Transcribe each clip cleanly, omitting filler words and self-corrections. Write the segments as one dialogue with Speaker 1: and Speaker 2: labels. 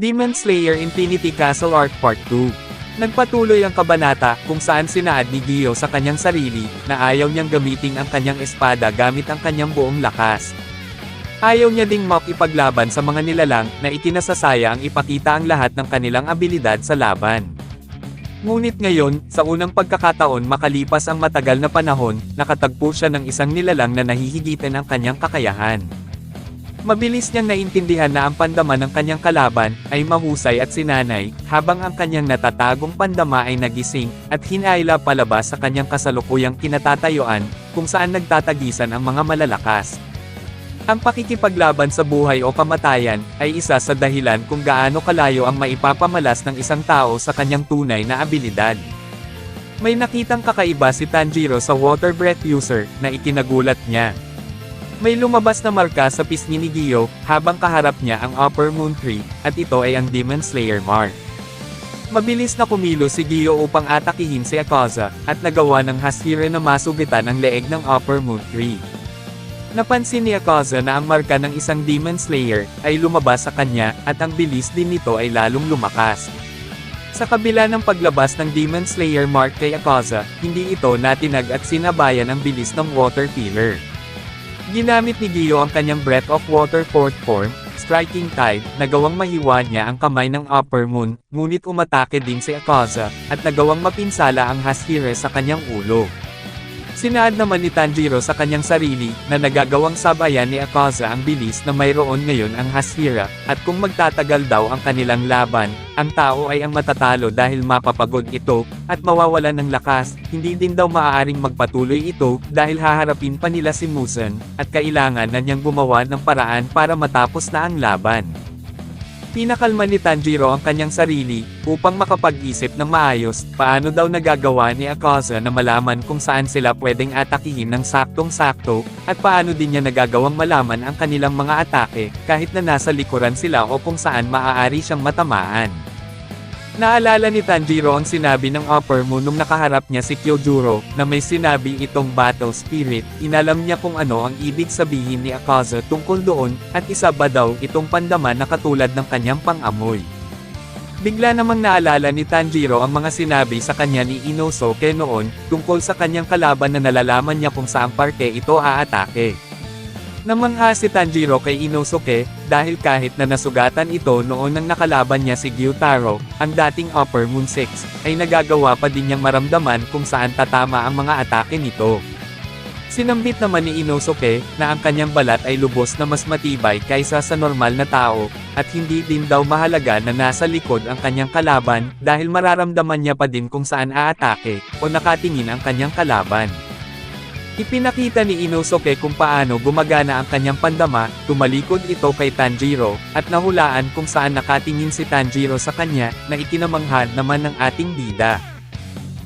Speaker 1: Demon Slayer Infinity Castle Arc Part 2. Nagpatuloy ang kabanata kung saan sinaad ni Gyo sa kanyang sarili na ayaw niyang gamitin ang kanyang espada gamit ang kanyang buong lakas. Ayaw niya ding makipaglaban sa mga nilalang na ikinasasaya ang ipakita ang lahat ng kanilang abilidad sa laban. Ngunit ngayon, sa unang pagkakataon makalipas ang matagal na panahon, nakatagpo siya ng isang nilalang na nahihigitan ang kanyang kakayahan. Mabilis niyang naintindihan na ang pandama ng kanyang kalaban ay mahusay at sinanay, habang ang kanyang natatagong pandama ay nagising at hinayla palabas sa kanyang kasalukuyang kinatatayuan, kung saan nagtatagisan ang mga malalakas. Ang pakikipaglaban sa buhay o kamatayan ay isa sa dahilan kung gaano kalayo ang maipapamalas ng isang tao sa kanyang tunay na abilidad. May nakitang kakaiba si Tanjiro sa water breath user na ikinagulat niya. May lumabas na marka sa pisngi ni Gyo, habang kaharap niya ang Upper Moon Tree, at ito ay ang Demon Slayer mark. Mabilis na kumilos si Gyo upang atakihin si Akaza, at nagawa ng Hashira na masugitan ang leeg ng Upper Moon Tree. Napansin ni Akaza na ang marka ng isang Demon Slayer ay lumabas sa kanya, at ang bilis din nito ay lalong lumakas. Sa kabila ng paglabas ng Demon Slayer mark kay Akaza, hindi ito natinag at sinabayan ang bilis ng water pillar. Ginamit ni Gyo ang kanyang Breath of Water fourth form, Striking Tide, nagawang mahiwa niya ang kamay ng Upper Moon, ngunit umatake din si Akaza, at nagawang mapinsala ang Hashira sa kanyang ulo. Sinaad naman ni Tanjiro sa kanyang sarili, na nagagawang sabayan ni Akaza ang bilis na mayroon ngayon ang Hashira, at kung magtatagal daw ang kanilang laban, ang tao ay ang matatalo dahil mapapagod ito, at mawawalan ng lakas, hindi din daw maaaring magpatuloy ito, dahil haharapin pa nila si Muzan, at kailangan na niyang gumawa ng paraan para matapos na ang laban. Pinakalma ni Tanjiro ang kanyang sarili, upang makapag-isip ng maayos, paano daw nagagawa ni Akaza na malaman kung saan sila pwedeng atakihin ng saktong-sakto, at paano din niya nagagawang malaman ang kanilang mga atake, kahit na nasa likuran sila o kung saan maaari siyang matamaan. Naalala ni Tanjiro ang sinabi ng Upper Moon nung nakaharap niya si Kyojuro, na may sinabi itong Battle Spirit, inalam niya kung ano ang ibig sabihin ni Akaza tungkol doon, at isa ba daw itong pandama na katulad ng kanyang pang-amoy. Bigla namang naalala ni Tanjiro ang mga sinabi sa kanya ni Inosuke noon, tungkol sa kanyang kalaban na nalalaman niya kung saang parte ito aatake. Namangha si Tanjiro kay Inosuke, dahil kahit na nasugatan ito noon nang nakalaban niya si Gyutaro, ang dating Upper Moon 6, ay nagagawa pa din niyang maramdaman kung saan tatama ang mga atake nito. Sinambit naman ni Inosuke, na ang kanyang balat ay lubos na mas matibay kaysa sa normal na tao, at hindi din daw mahalaga na nasa likod ang kanyang kalaban, dahil mararamdaman niya pa din kung saan aatake, o nakatingin ang kanyang kalaban. Ipinakita ni Inosuke kung paano gumagana ang kanyang pandama, tumalikod ito kay Tanjiro, at nahulaan kung saan nakatingin si Tanjiro sa kanya, na ikinamangha naman ng ating bida.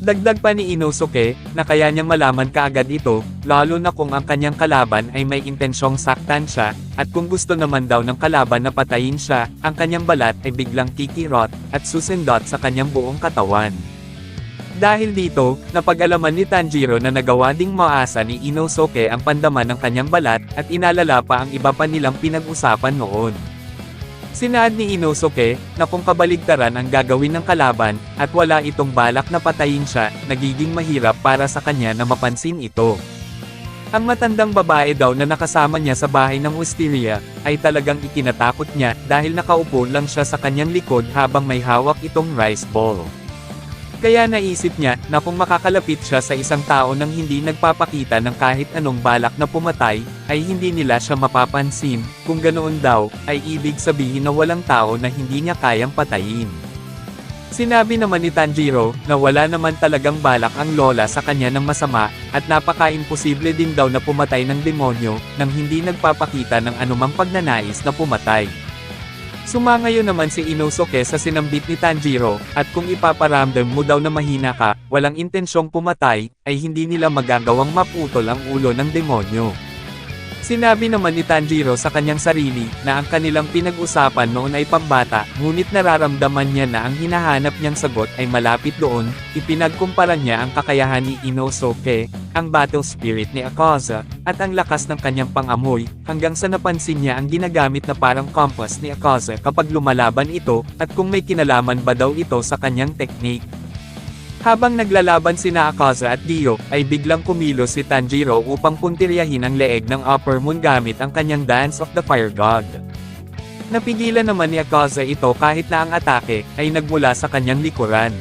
Speaker 1: Dagdag pa ni Inosuke, na kaya niyang malaman kaagad ito, lalo na kung ang kanyang kalaban ay may intensyong saktan siya, at kung gusto naman daw ng kalaban na patayin siya, ang kanyang balat ay biglang kikirot, at susindot sa kanyang buong katawan. Dahil dito, napag-alaman ni Tanjiro na nagawa ding maasa ni Inosuke ang pandama ng kanyang balat, at inalala pa ang iba pa nilang pinag-usapan noon. Sinaad ni Inosuke, na kung kabaligtaran ang gagawin ng kalaban, at wala itong balak na patayin siya, nagiging mahirap para sa kanya na mapansin ito. Ang matandang babae daw na nakasama niya sa bahay ng Wisteria, ay talagang ikinatakot niya, dahil nakaupo lang siya sa kanyang likod habang may hawak itong rice ball. Kaya naisip niya, na kung makakalapit siya sa isang tao nang hindi nagpapakita ng kahit anong balak na pumatay, ay hindi nila siya mapapansin, kung ganoon daw, ay ibig sabihin na walang tao na hindi niya kayang patayin. Sinabi naman ni Tanjiro, na wala naman talagang balak ang lola sa kanya ng masama, at napaka-imposible din daw na pumatay ng demonyo, nang hindi nagpapakita ng anumang pagnanais na pumatay. Sumangayon naman si Inosuke sa sinambit ni Tanjiro, at kung ipaparamdam mo daw na mahina ka, walang intensyong pumatay, ay hindi nila magagawang maputol ang ulo ng demonyo. Sinabi naman ni Tanjiro sa kanyang sarili na ang kanilang pinag-usapan noon ay pambata, ngunit nararamdaman niya na ang hinahanap niyang sagot ay malapit doon. Ipinagkumpara niya ang kakayahan ni Inosuke, ang battle spirit ni Akaza, at ang lakas ng kanyang pangamoy, hanggang sa napansin niya ang ginagamit na parang compass ni Akaza kapag lumalaban ito, at kung may kinalaman ba daw ito sa kanyang technique. Habang naglalaban sina Akaza at Dio, ay biglang kumilos si Tanjiro upang puntiryahin ang leeg ng Upper Moon gamit ang kanyang Dance of the Fire God. Napigilan naman ni Akaza ito kahit na ang atake ay nagmula sa kanyang likuran.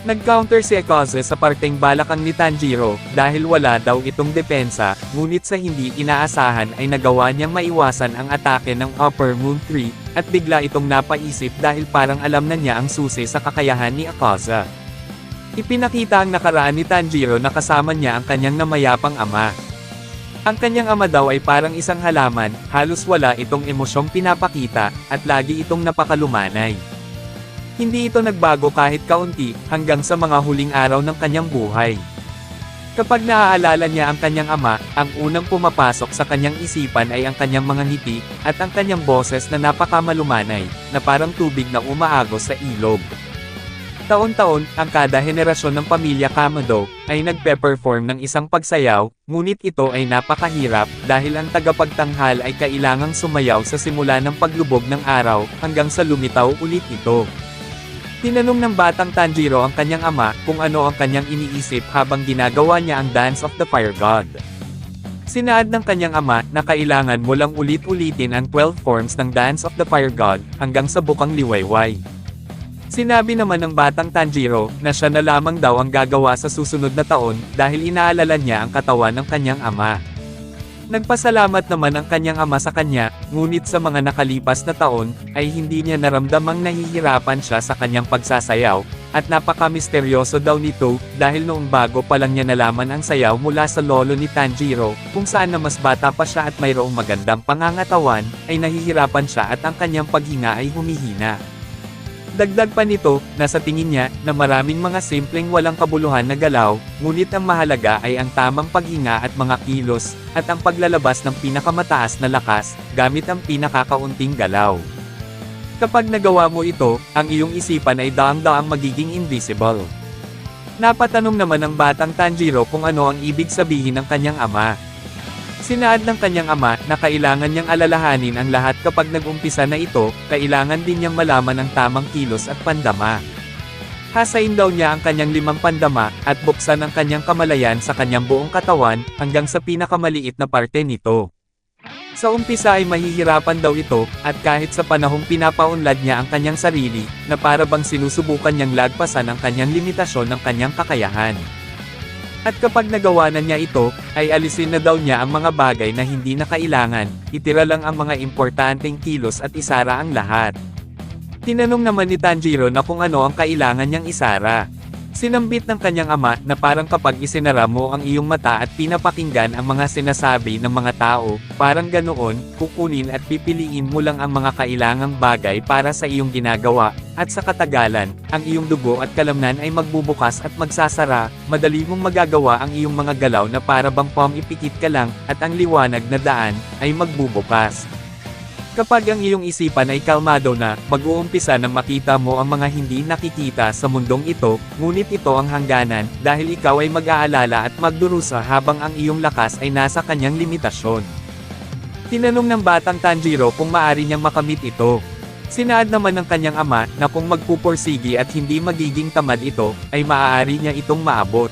Speaker 1: Nag-counter si Akaza sa parteng balakang ni Tanjiro dahil wala daw itong depensa, ngunit sa hindi inaasahan ay nagawa niyang maiwasan ang atake ng Upper Moon 3, at bigla itong napaisip dahil parang alam na niya ang susi sa kakayahan ni Akaza. Ipinakita ang nakaraan ni Tanjiro na kasama niya ang kanyang namayapang ama. Ang kanyang ama daw ay parang isang halaman, halos wala itong emosyong pinapakita, at lagi itong napakalumanay. Hindi ito nagbago kahit kaunti, hanggang sa mga huling araw ng kanyang buhay. Kapag naaalala niya ang kanyang ama, ang unang pumapasok sa kanyang isipan ay ang kanyang mga ngiti, at ang kanyang boses na napakamalumanay, na parang tubig na umaagos sa ilog. Taon-taon, ang kada henerasyon ng pamilya Kamado ay nagpe-perform ng isang pagsayaw, ngunit ito ay napakahirap dahil ang tagapagtanghal ay kailangang sumayaw sa simula ng paglubog ng araw hanggang sa lumitaw ulit ito. Tinanong ng batang Tanjiro ang kanyang ama kung ano ang kanyang iniisip habang ginagawa niya ang Dance of the Fire God. Sinaad ng kanyang ama na kailangan mo lang ulit-ulitin ang 12 forms ng Dance of the Fire God hanggang sa bukang liwayway. Sinabi naman ng batang Tanjiro na siya na lamang daw ang gagawa sa susunod na taon dahil inaalala niya ang katawan ng kanyang ama. Nagpasalamat naman ang kanyang ama sa kanya, ngunit sa mga nakalipas na taon ay hindi niya naramdamang nahihirapan siya sa kanyang pagsasayaw, at napaka-misteryoso daw nito dahil noong bago pa lang niya nalaman ang sayaw mula sa lolo ni Tanjiro, kung saan na mas bata pa siya at mayroong magandang pangangatawan, ay nahihirapan siya at ang kanyang paghinga ay humihina. Dagdag pa nito, na sa tingin niya, na maraming mga simpleng walang kabuluhan na galaw, ngunit ang mahalaga ay ang tamang paghinga at mga kilos, at ang paglalabas ng pinakamataas na lakas, gamit ang pinakakaunting galaw. Kapag nagawa mo ito, ang iyong isipan ay daang-daang magiging invisible. Napatanong naman ng batang Tanjiro kung ano ang ibig sabihin ng kanyang ama. Sinaad ng kanyang ama na kailangan niyang alalahanin ang lahat kapag nag-umpisa na ito, kailangan din niyang malaman ang tamang kilos at pandama. Hasain daw niya ang kanyang 5 pandama, at buksan ang kanyang kamalayan sa kanyang buong katawan, hanggang sa pinakamaliit na parte nito. Sa umpisa ay mahihirapan daw ito, at kahit sa panahong pinapaunlad niya ang kanyang sarili, na para bang sinusubukan niyang lagpasan ang kanyang limitasyon ng kanyang kakayahan. At kapag nagawa na niya ito, ay alisin na daw niya ang mga bagay na hindi na kailangan, itira lang ang mga importanteng kilos at isara ang lahat. Tinanong naman ni Tanjiro na kung ano ang kailangan niyang isara. Sinambit ng kanyang ama na parang kapag isinara mo ang iyong mata at pinapakinggan ang mga sinasabi ng mga tao, parang ganoon, kukunin at pipiliin mo lang ang mga kailangang bagay para sa iyong ginagawa, at sa katagalan, ang iyong dugo at kalamnan ay magbubukas at magsasara, madali mong magagawa ang iyong mga galaw na para bang pumipikit ka lang, at ang liwanag na daan ay magbubukas. Kapag ang iyong isipan ay kalmado na, mag-uumpisa na makita mo ang mga hindi nakikita sa mundong ito, ngunit ito ang hangganan, dahil ikaw ay mag-aalala at magdurusa habang ang iyong lakas ay nasa kanyang limitasyon. Tinanong ng batang Tanjiro kung maari niyang makamit ito. Sinaad naman ng kanyang ama na kung magpupursigi at hindi magiging tamad ito, ay maaari niya itong maabot.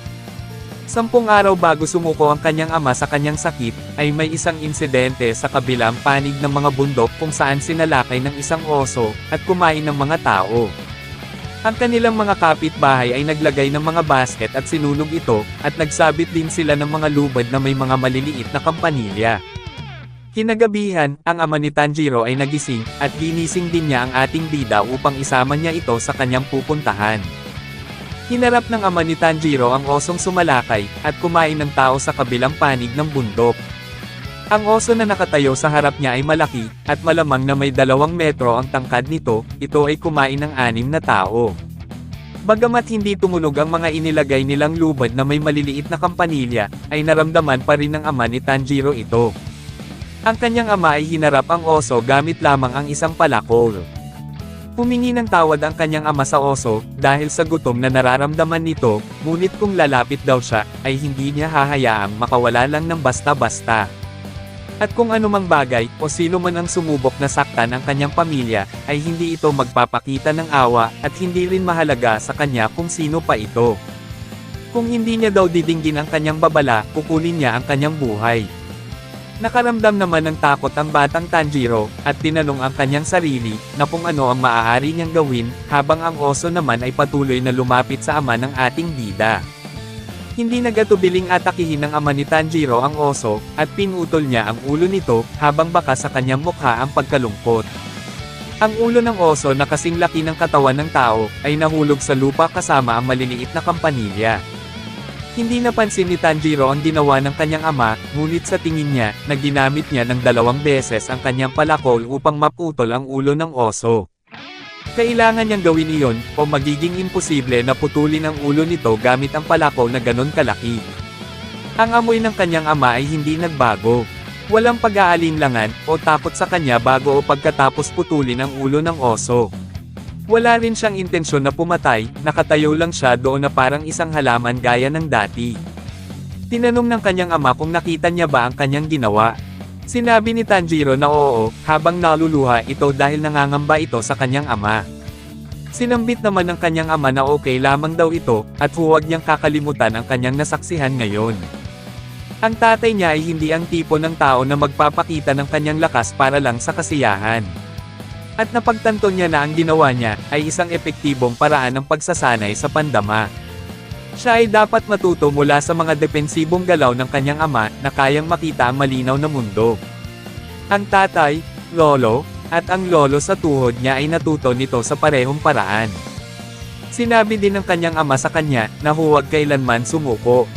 Speaker 1: 10 araw bago sumuko ang kanyang ama sa kanyang sakit, ay may isang insidente sa kabilang panig ng mga bundok kung saan sinalakay ng isang oso, at kumain ng mga tao. Ang kanilang mga kapitbahay ay naglagay ng mga basket at sinunog ito, at nagsabit din sila ng mga lubad na may mga maliliit na kampanilya. Kinagabihan, ang ama ni Tanjiro ay nagising, at ginising din niya ang ating bida upang isama niya ito sa kanyang pupuntahan. Hinarap ng ama ni Tanjiro ang osong sumalakay, at kumain ng tao sa kabilang panig ng bundok. Ang oso na nakatayo sa harap niya ay malaki, at malamang na may 2 metro ang tangkad nito, ito ay kumain ng 6 na tao. Bagamat hindi tumunog ang mga inilagay nilang lubad na may maliliit na kampanilya, ay naramdaman pa rin ng ama ni Tanjiro ito. Ang kanyang ama ay hinarap ang oso gamit lamang ang isang palakol. Humingi ng tawad ang kanyang ama sa oso, dahil sa gutom na nararamdaman nito, ngunit kung lalapit daw siya, ay hindi niya hahayaang makawala lang ng basta-basta. At kung anumang bagay, o sino man ang sumubok na saktan ang kanyang pamilya, ay hindi ito magpapakita ng awa, at hindi rin mahalaga sa kanya kung sino pa ito. Kung hindi niya daw didinggin ang kanyang babala, kukunin niya ang kanyang buhay. Nakaramdam naman ng takot ang batang Tanjiro, at tinanong ang kanyang sarili, na kung ano ang maaari niyang gawin, habang ang oso naman ay patuloy na lumapit sa ama ng ating bida. Hindi nagatubiling atakihin ng ama ni Tanjiro ang oso, at pinutol niya ang ulo nito, habang baka sa kanyang mukha ang pagkalungkot. Ang ulo ng oso na kasing laki ng katawan ng tao, ay nahulog sa lupa kasama ang maliliit na kampanilya. Hindi napansin ni Tanjiro ang ginawa ng kanyang ama, ngunit sa tingin niya, na ginamit niya ng 2 beses ang kanyang palakol upang maputol ang ulo ng oso. Kailangan niyang gawin iyon, o magiging imposible na putulin ang ulo nito gamit ang palakol na ganon kalaki. Ang amoy ng kanyang ama ay hindi nagbago. Walang pag-aalinlangan, o takot sa kanya bago o pagkatapos putulin ang ulo ng oso. Wala rin siyang intensyon na pumatay, nakatayo lang siya doon na parang isang halaman gaya ng dati. Tinanong ng kanyang ama kung nakita niya ba ang kanyang ginawa. Sinabi ni Tanjiro na oo, habang naluluha ito dahil nangangamba ito sa kanyang ama. Sinambit naman ng kanyang ama na okay lamang daw ito, at huwag niyang kakalimutan ang kanyang nasaksihan ngayon. Ang tatay niya ay hindi ang tipo ng tao na magpapakita ng kanyang lakas para lang sa kasiyahan. At napagtanto niya na ang ginawa niya, ay isang epektibong paraan ng pagsasanay sa pandama. Siya ay dapat matuto mula sa mga depensibong galaw ng kanyang ama, na kayang makita ang malinaw na mundo. Ang tatay, lolo, at ang lolo sa tuhod niya ay natuto nito sa parehong paraan. Sinabi din ng kanyang ama sa kanya, na huwag kailanman sumuko.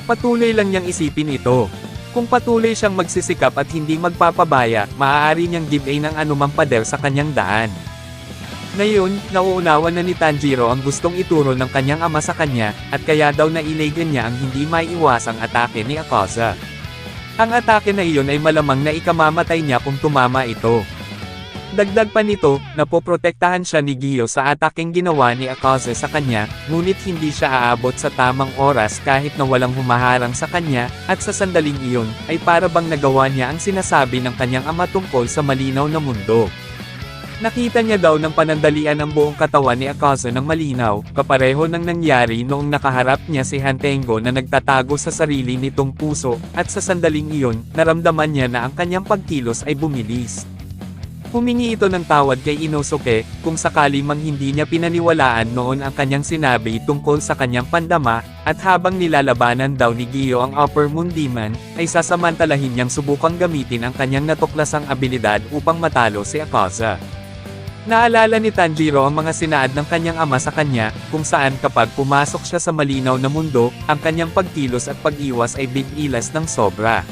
Speaker 1: Patuloy lang niyang isipin ito. Kung patuloy siyang magsisikap at hindi magpapabaya, maaari niyang give-in ang anumang pader sa kanyang daan. Ngayon, nauunawa na ni Tanjiro ang gustong ituro ng kanyang ama sa kanya, at kaya daw nailagan niya ang hindi maiiwasang atake ni Akaza. Ang atake na iyon ay malamang na ikamamatay niya kung tumama ito. Dagdag pa nito, napoprotektahan siya ni Gyo sa atakeng ginawa ni Akaza sa kanya, ngunit hindi siya aabot sa tamang oras kahit na walang humaharang sa kanya, at sa sandaling iyon, ay para bang nagawa niya ang sinasabi ng kanyang ama tungkol sa malinaw na mundo. Nakita niya daw ng panandalian ang buong katawan ni Akaza ng malinaw, kapareho ng nangyari noong nakaharap niya si Hantengo na nagtatago sa sarili nitong puso, at sa sandaling iyon, naramdaman niya na ang kanyang pagkilos ay bumilis. Humingi ito ng tawad kay Inosuke, kung sakali mang hindi niya pinaniwalaan noon ang kanyang sinabi tungkol sa kanyang pandama, at habang nilalabanan daw ni Gyo ang Upper Moon Demon, ay sasamantalahin niyang subukang gamitin ang kanyang natuklasang abilidad upang matalo si Akaza. Naalala ni Tanjiro ang mga sinaad ng kanyang ama sa kanya, kung saan kapag pumasok siya sa malinaw na mundo, ang kanyang pagkilos at pag-iwas ay bigilas ng sobra.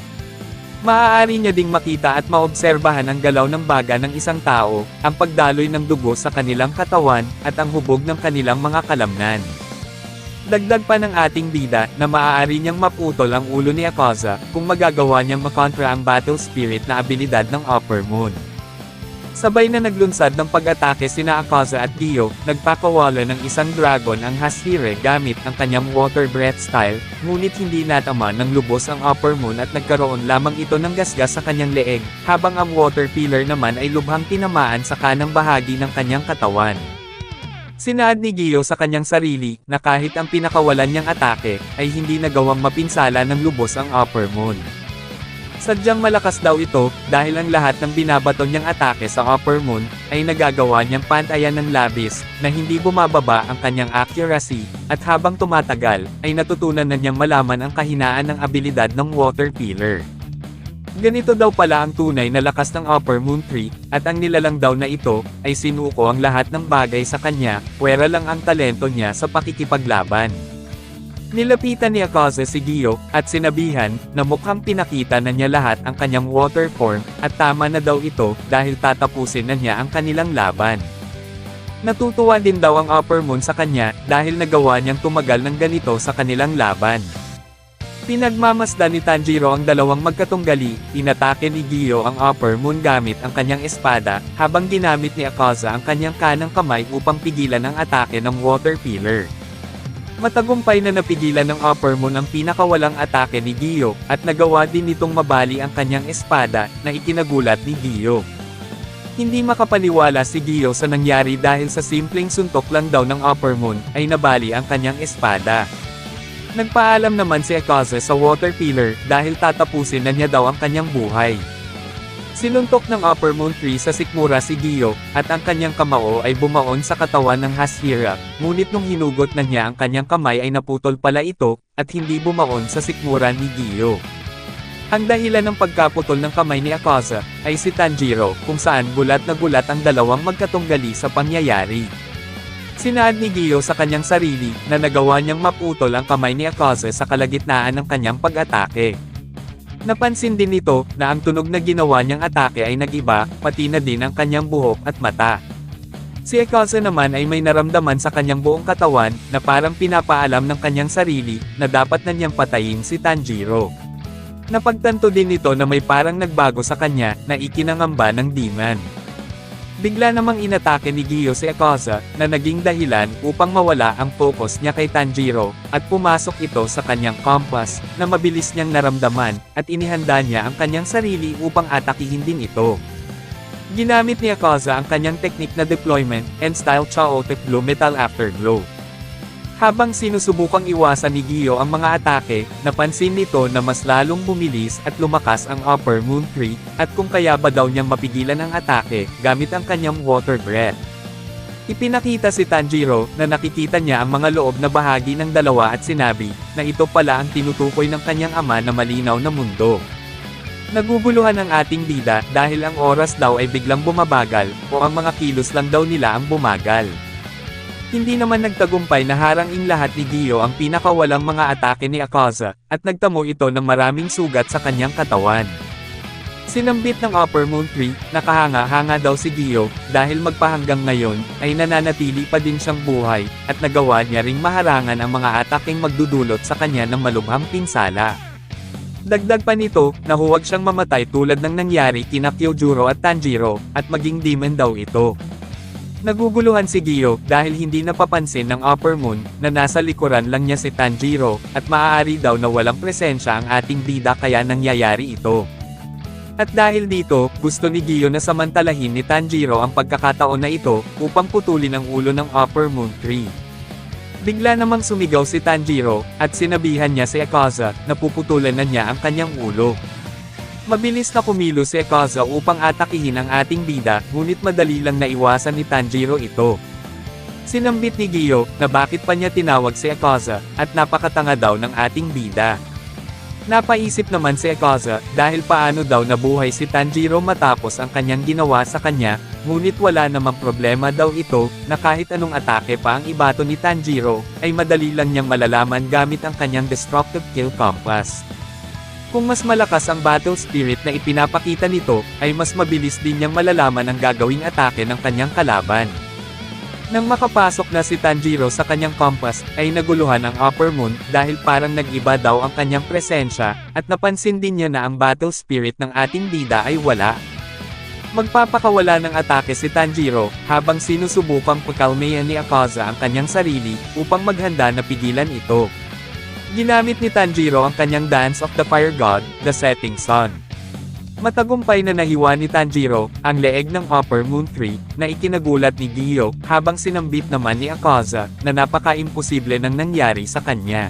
Speaker 1: Maaari niya ding makita at maobserbahan ang galaw ng baga ng isang tao, ang pagdaloy ng dugo sa kanilang katawan, at ang hubog ng kanilang mga kalamnan. Dagdag pa ng ating bida, na maaari niyang maputol ang ulo ni Akaza, kung magagawa niyang makontra ang battle spirit na abilidad ng Upper Moon. Sabay na naglunsad ng pag-atake sina Akaza at Gyo, nagpakawala ng isang dragon ang Hashire gamit ang kanyang water breath style, ngunit hindi natama ng lubos ang Upper Moon at nagkaroon lamang ito ng gasgas sa kanyang leeg, habang ang water pillar naman ay lubhang tinamaan sa kanang bahagi ng kanyang katawan. Sinaad ni Gyo sa kanyang sarili, na kahit ang pinakawalan niyang atake, ay hindi nagawang mapinsala ng lubos ang Upper Moon. Sadyang malakas daw ito, dahil ang lahat ng binabato niyang atake sa Upper Moon, ay nagagawa niyang pantayan ng labis, na hindi bumababa ang kanyang accuracy, at habang tumatagal, ay natutunan na niyang malaman ang kahinaan ng abilidad ng Water Pillar. Ganito daw pala ang tunay na lakas ng Upper Moon Tree, at ang nilalang daw na ito, ay sinuko ang lahat ng bagay sa kanya, pwera lang ang talento niya sa pakikipaglaban. Nilapitan ni Akaza si Gyo, at sinabihan, na mukhang pinakita na niya lahat ang kanyang water form, at tama na daw ito, dahil tatapusin na niya ang kanilang laban. Natutuwa din daw ang Upper Moon sa kanya, dahil nagawa niyang tumagal ng ganito sa kanilang laban. Pinagmamasdan ni Tanjiro ang dalawang magkatunggali, inatake ni Giyo ang Upper Moon gamit ang kanyang espada, habang ginamit ni Akaza ang kanyang kanang kamay upang pigilan ang atake ng Water Pillar. Matagumpay na napigilan ng Upper Moon ang pinakawalang atake ni Giyo, at nagawa din nitong mabali ang kanyang espada, na ikinagulat ni Giyo. Hindi makapaniwala si Giyo sa nangyari dahil sa simpleng suntok lang daw ng Upper Moon, ay nabali ang kanyang espada. Nagpaalam naman si Akaza sa Water Pillar dahil tatapusin na niya daw ang kanyang buhay. Sinuntok ng Upper Moon Tree sa sikmura si Giyo, at ang kanyang kamao ay bumaon sa katawan ng Hashira, ngunit nung hinugot na niya ang kanyang kamay ay naputol pala ito, at hindi bumaon sa sikmura ni Giyo. Ang dahilan ng pagkaputol ng kamay ni Akaza, ay si Tanjiro, kung saan gulat na gulat ang dalawang magkatunggali sa pangyayari. Sinaad ni Giyo sa kanyang sarili, na nagawa niyang maputol ang kamay ni Akaza sa kalagitnaan ng kanyang pag-atake. Napansin din nito, na ang tunog na ginawa niyang atake ay nag-iba, pati na din ang kanyang buhok at mata. Si Akaza naman ay may naramdaman sa kanyang buong katawan, na parang pinapaalam ng kanyang sarili, na dapat na niyang patayin si Tanjiro. Napagtanto din nito na may parang nagbago sa kanya, na ikinangamba ng demon. Bigla namang inatake ni Giyo si Akaza, na naging dahilan upang mawala ang focus niya kay Tanjiro, at pumasok ito sa kanyang compass, na mabilis niyang naramdaman, at inihanda niya ang kanyang sarili upang atakihin din ito. Ginamit ni Akaza ang kanyang technique na deployment, and style Chaotic Blue Metal Afterglow. Habang sinusubukang iwasan ni Giyo ang mga atake, napansin nito na mas lalong bumilis at lumakas ang Upper Moon Tree, at kung kaya ba daw niyang mapigilan ang atake, gamit ang kanyang Water Breath. Ipinakita si Tanjiro, na nakikita niya ang mga loob na bahagi ng dalawa at sinabi, na ito pala ang tinutukoy ng kanyang ama na malinaw na mundo. Naguguluhan ang ating bida, dahil ang oras daw ay biglang bumabagal, o ang mga kilos lang daw nila ang bumagal. Hindi naman nagtagumpay na harangin lahat ni Giyo ang pinakawalang mga atake ni Akaza, at nagtamo ito ng maraming sugat sa kanyang katawan. Sinambit ng Upper Moon Tree, nakahanga-hanga daw si Giyo, dahil magpahanggang ngayon, ay nananatili pa din siyang buhay, at nagawa niya ring maharangan ang mga ataking magdudulot sa kanya ng malubhang pinsala. Dagdag pa nito, na huwag siyang mamatay tulad ng nangyari kina Kyojuro at Tanjiro, at maging demon daw ito. Naguguluhan si Giyo, dahil hindi napapansin ng Upper Moon, na nasa likuran lang niya si Tanjiro, at maaari daw na walang presensya ang ating bida kaya nangyayari ito. At dahil dito, gusto ni Giyo na samantalahin ni Tanjiro ang pagkakataon na ito, upang putulin ang ulo ng Upper Moon Tree. Bigla namang sumigaw si Tanjiro, at sinabihan niya si Akaza, na puputulan na niya ang kanyang ulo. Mabilis na kumilos si Akaza upang atakihin ang ating bida, ngunit madali lang naiwasan ni Tanjiro ito. Sinambit ni Giyo, na bakit pa niya tinawag si Akaza, at napakatanga daw ng ating bida. Napaisip naman si Akaza, dahil paano daw nabuhay si Tanjiro matapos ang kanyang ginawa sa kanya, ngunit wala namang problema daw ito, na kahit anong atake pa ang ibato ni Tanjiro, ay madali lang niyang malalaman gamit ang kanyang Destructive Kill Compass. Kung mas malakas ang battle spirit na ipinapakita nito, ay mas mabilis din niyang malalaman ang gagawing atake ng kanyang kalaban. Nang makapasok na si Tanjiro sa kanyang compass, ay naguluhan ang Upper Moon, dahil parang nag-iba daw ang kanyang presensya, at napansin din niya na ang battle spirit ng ating bida ay wala. Magpapakawala ng atake si Tanjiro, habang sinusubukang pagkalmayan ni Akaza ang kanyang sarili, upang maghanda na pigilan ito. Ginamit ni Tanjiro ang kanyang Dance of the Fire God, the Setting Sun. Matagumpay na nahiwa ni Tanjiro, ang leeg ng Upper Moon Tree, na ikinagulat ni Giyo, habang sinambit naman ni Akaza, na napaka-imposible nang nangyari sa kanya.